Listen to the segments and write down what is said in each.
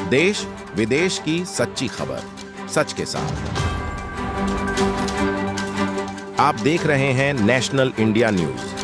देश विदेश की सच्ची खबर सच के साथ। आप देख रहे हैं national India news.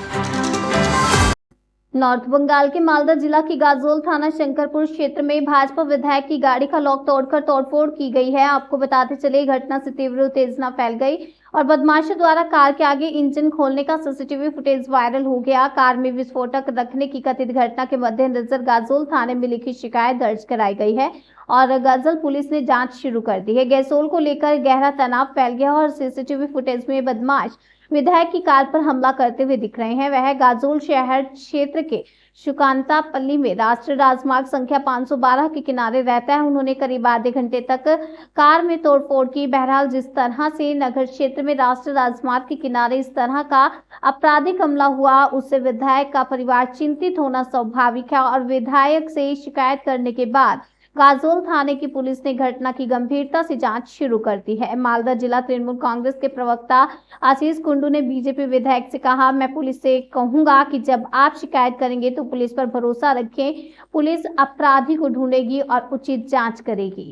North Bengal के मालदा जिला की गाजोल थाना शंकरपुर क्षेत्र में भाजपा विधायक की गाड़ी का लॉक तोड़कर तोड़फोड़ की गई है। आपको बताते चले घटना से तीव्र उत्तेजना फैल गई और बदमाशों द्वारा कार के आगे इंजन खोलने का सीसीटीवी फुटेज वायरल हो गया। कार में विस्फोटक रखने की कथित घटना के मद्देनजर गाजोल थाने में लिखित शिकायत दर्ज कराई गई है और गाजोल पुलिस ने जांच शुरू कर दी है। गैसोल को लेकर गहरा तनाव फैल गया और सीसीटीवी फुटेज में बदमाश विधायक की कार पर हमला करते हुए दिख रहे हैं। वह गाजोल शहर क्षेत्र के शुकांतापल्ली में राष्ट्रीय राजमार्ग संख्या 512 के किनारे रहता है। उन्होंने करीब आधे घंटे तक कार में तोड़फोड़ की। बहरहाल जिस तरह से नगर क्षेत्र में राष्ट्रीय राजमार्ग के किनारे इस तरह का आपराधिक हमला हुआ, उससे विधायक का परिवार चिंतित होना स्वाभाविक है और विधायक से शिकायत करने के बाद गाजोल थाने की पुलिस ने घटना की गंभीरता से जांच शुरू कर दी है। मालदा जिला तृणमूल कांग्रेस के प्रवक्ता आशीष कुंडू ने बीजेपी विधायक से कहा, मैं पुलिस से कहूंगा कि जब आप शिकायत करेंगे तो पुलिस पर भरोसा रखें। पुलिस अपराधी को ढूंढेगी और उचित जांच करेगी।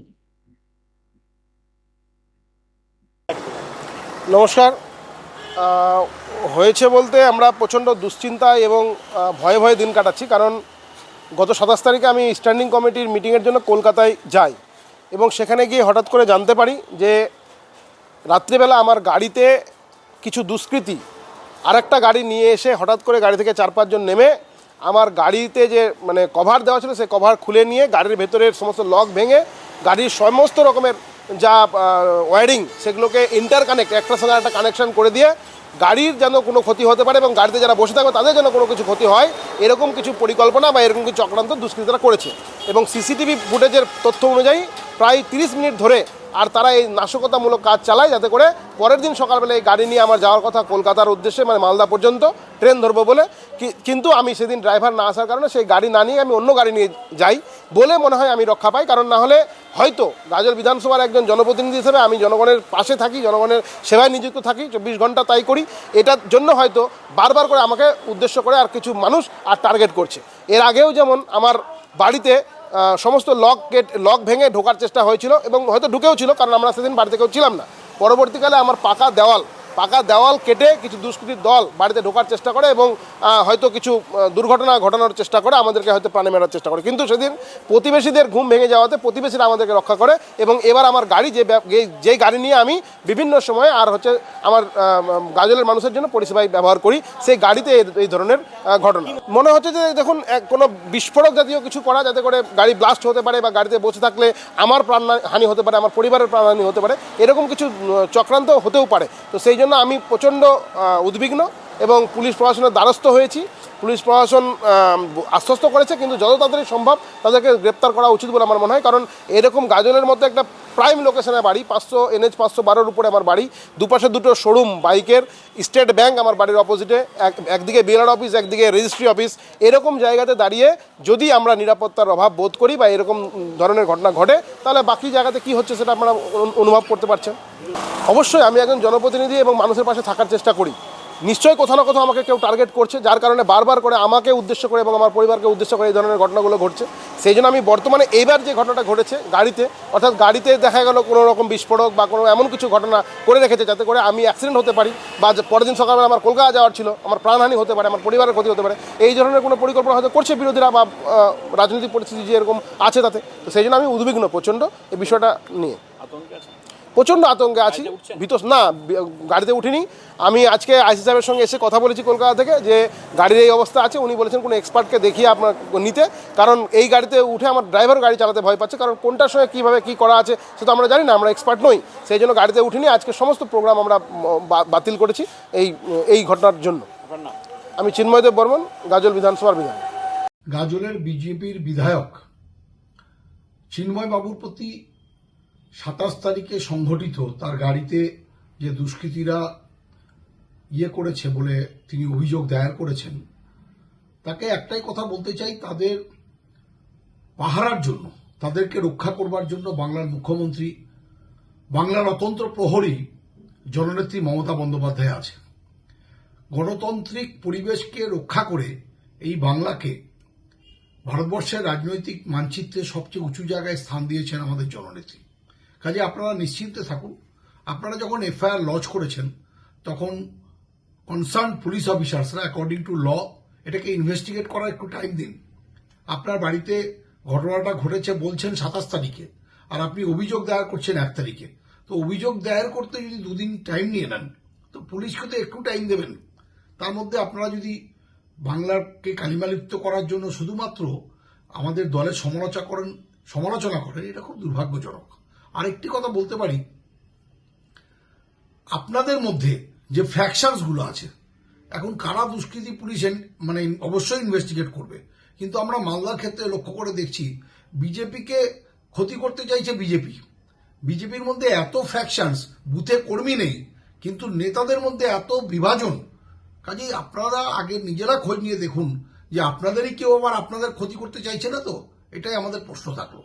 नमस्कार। হয়েছে বলতে আমরা প্রচণ্ড দুশ্চিন্তা এবং ভয়ে ভয়ে দিন কাটাচ্ছি, কারণ গত 27 তারিখে আমি স্ট্যান্ডিং কমিটির মিটিংয়ের জন্য কলকাতায় যাই এবং সেখানে গিয়ে হঠাৎ করে জানতে পারি যে রাত্রিবেলা আমার গাড়িতে কিছু দুষ্কৃতী আরেকটা গাড়ি নিয়ে এসে হঠাৎ করে গাড়ি থেকে 4-5 জন নেমে আমার গাড়িতে যে কভার দেওয়া ছিল সেই কভার খুলে নিয়ে গাড়ির ভেতরের সমস্ত লক ভেঙে গাড়ির সমস্ত রকমের যা ওয়্যারিং সেগুলোকে ইন্টারকানেক্ট একটার সঙ্গে একটা কানেকশন করে দিয়ে গাড়ির যেন কোনো ক্ষতি হতে পারে এবং গাড়িতে যারা বসে থাকবে তাদের যেন কোনো কিছু ক্ষতি হয় এরকম কিছু পরিকল্পনা বা এরকম কিছু চক্রান্ত দুষ্কৃতীরা করেছে। এবং সিসিটিভি ফুটেজের তথ্য অনুযায়ী প্রায় 30 মিনিট ধরে আর তারা এই নাশকতামূলক কাজ চালায়, যাতে করে পরের দিন সকালবেলা এই গাড়ি নিয়ে আমার যাওয়ার কথা কলকাতার উদ্দেশ্যে, মালদা পর্যন্ত ট্রেন ধরবো বলে। কিন্তু আমি সেদিন ড্রাইভার না আসার কারণে সেই গাড়ি না নিয়ে আমি অন্য গাড়ি নিয়ে যাই বলে মনে হয় আমি রক্ষা পাই। কারণ না হলে হয়তো গাজল বিধানসভার একজন জনপ্রতিনিধি হিসেবে আমি জনগণের পাশে থাকি, জনগণের সেবায় নিযুক্ত থাকি, 24 ঘন্টা তাই করি। এটার জন্য হয়তো বারবার করে আমাকে উদ্দেশ্য করে আর কিছু মানুষ আর টার্গেট করছে। এর আগেও যেমন আমার বাড়িতে সমস্ত লক ভেঙে ঢোকার চেষ্টা হয়েছিল এবং হয়তো ঢুকেও ছিল, কারণ আমরা সেদিন বাড়িতে কেউ ছিলাম না। পরবর্তীকালে আমার পাকা দেওয়াল কেটে কিছু দুষ্কৃতীর দল বাড়িতে ঢোকার চেষ্টা করে এবং হয়তো কিছু দুর্ঘটনা ঘটানোর চেষ্টা করে, আমাদেরকে হয়তো প্রাণে মেরার চেষ্টা করে। কিন্তু সেদিন প্রতিবেশীদের ঘুম ভেঙে যাওয়াতে প্রতিবেশীরা আমাদেরকে রক্ষা করে এবং এবার আমার গাড়ি যে গাড়ি নিয়ে আমি বিভিন্ন সময় আর আমার গাজলের মানুষের জন্য পরিষেবায় ব্যবহার করি, সেই গাড়িতে এই ধরনের ঘটনা মনে হচ্ছে যে দেখুন কোনো বিস্ফোরক জাতীয় কিছু করা, যাতে করে গাড়ি ব্লাস্ট হতে পারে বা গাড়িতে বসে থাকলে আমার প্রাণহানি হতে পারে, আমার পরিবারের প্রাণহানি হতে পারে, এরকম কিছু চক্রান্ত হতেও পারে। তো সেই জন্য আমি প্রচণ্ড উদ্বিগ্ন এবং পুলিশ প্রশাসনের দ্বারস্থ হয়েছি। পুলিশ প্রশাসন আশ্বস্ত করেছে, কিন্তু যত তাড়াতাড়ি সম্ভব তাদেরকে গ্রেপ্তার করা উচিত বলে আমার মনে হয়। কারণ এরকম গাজলের মধ্যে একটা প্রাইম লোকেশনে বাড়ি, NH 512 উপরে আমার বাড়ি, দুপাশে দুটো শোরুম বাইকের, স্টেট ব্যাংক আমার বাড়ির অপোজিটে, একদিকে বিএলআর অফিস, একদিকে রেজিস্ট্রি অফিস। এরকম জায়গাতে দাঁড়িয়ে যদি আমরা নিরাপত্তার অভাব বোধ করি বা এরকম ধরনের ঘটনা ঘটে, তাহলে বাকি জায়গাতে কি হচ্ছে সেটা আপনারা অনুভব করতে পারছেন। অবশ্যই আমি একজন জনপ্রতিনিধি এবং মানুষের পাশে থাকার চেষ্টা করি। নিশ্চয়ই কোথাও না কোথাও আমাকে কেউ টার্গেট করছে, যার কারণে বারবার করে আমাকে উদ্দেশ্য করে এবং আমার পরিবারকে উদ্দেশ্য করে এই ধরনের ঘটনাগুলো ঘটছে। সেই জন্য আমি বর্তমানে এইবার যে ঘটনাটা ঘটেছে গাড়িতে, অর্থাৎ গাড়িতে দেখা গেল কোনো রকম বিস্ফোরক বা কোনো এমন কিছু ঘটনা করে রেখেছে যাতে করে আমি অ্যাক্সিডেন্ট হতে পারি বা পরের দিন সকালবেলা আমার কলকাতা যাওয়ার ছিল, আমার প্রাণহানি হতে পারে, আমার পরিবারের ক্ষতি হতে পারে, এই ধরনের কোনো পরিকল্পনা হয়তো করছে বিরোধীরা বা রাজনৈতিক পরিস্থিতি যে এরকম আছে তাতে। তো সেই জন্য আমি উদ্বিগ্ন প্রচণ্ড এই বিষয়টা নিয়ে, প্রচণ্ড আতঙ্কে আছি। না, গাড়িতে উঠিনি। আমি আজকে আইসি সাহেবের সঙ্গে এসে কথা বলেছি কলকাতা থেকে, যে গাড়ির এই অবস্থা আছে। উনি বলেছেন কোনো এক্সপার্টকে দেখিয়ে আপনার নিতে, কারণ এই গাড়িতে উঠে আমার ড্রাইভার গাড়ি চালাতে ভয় পাচ্ছে, কারণ কোনটার সঙ্গে কীভাবে কী করা আছে সেটা আমরা জানি না, আমরা এক্সপার্ট নই। সেই জন্য গাড়িতে উঠিনি। আজকে সমস্ত প্রোগ্রাম আমরা বাতিল করেছি এই ঘটনার জন্য। আমি চিন্ময়দেব বর্মন, গাজল বিধানসভার বিধায়ক। গাজলের বিজেপির বিধায়ক চিন্ময় বাবুর প্রতি 27 তারিখে সংঘটিত তার গাড়িতে যে দুষ্কৃতীরা করেছে বলে তিনি অভিযোগ দায়ের করেছেন, তাকে একটাই কথা বলতে চাই, তাদের পাহারার জন্য, তাদেরকে রক্ষা করবার জন্য বাংলার মুখ্যমন্ত্রী, বাংলার অতন্ত্র প্রহরী জননেত্রী মমতা বন্দ্যোপাধ্যায় আছে। গণতান্ত্রিক পরিবেশকে রক্ষা করে এই বাংলাকে ভারতবর্ষের রাজনৈতিক মানচিত্রে সবচেয়ে উঁচু জায়গায় স্থান দিয়েছেন আমাদের জননেত্রী। কাজে আপনারা নিশ্চিন্তে থাকুন। আপনারা যখন এফআইআর লজ করেছেন তখন কনসার্ন পুলিশ অফিসার্সরা অ্যাকর্ডিং টু ল এটাকে ইনভেস্টিগেট করার একটু টাইম দিন। আপনার বাড়িতে ঘটনাটা ঘটেছে বলছেন 27 তারিখে, আর আপনি অভিযোগ দায়ের করছেন 1 তারিখে। তো অভিযোগ দায়ের করতে যদি 2 দিন টাইম নিয়ে নেন তো পুলিশকে তো একটু টাইম দেবেন। তার মধ্যে আপনারা যদি বাংলাকে কালিমালিপ্ত করার জন্য শুধুমাত্র আমাদের দলের সমালোচনা করেন, এটা খুব দুর্ভাগ্যজনক। আরেকটি কথা বলতে পারি, আপনাদের মধ্যে যে ফ্যাকশনসগুলো আছে, এখন কারা দুষ্কৃতী পুলিশ মানে অবশ্যই ইনভেস্টিগেট করবে, কিন্তু আমরা মালদার ক্ষেত্রে লক্ষ্য করে দেখছি বিজেপিকে ক্ষতি করতে চাইছে বিজেপির মধ্যে এত ফ্যাকশনস, বুথে কর্মী নেই কিন্তু নেতাদের মধ্যে এত বিভাজন। কাজেই আপনারা আগে নিজেরা খোঁজ নিয়ে দেখুন যে আপনাদেরই কেউ আবার আপনাদের ক্ষতি করতে চাইছে না তো, এটাই আমাদের প্রশ্ন থাকলো।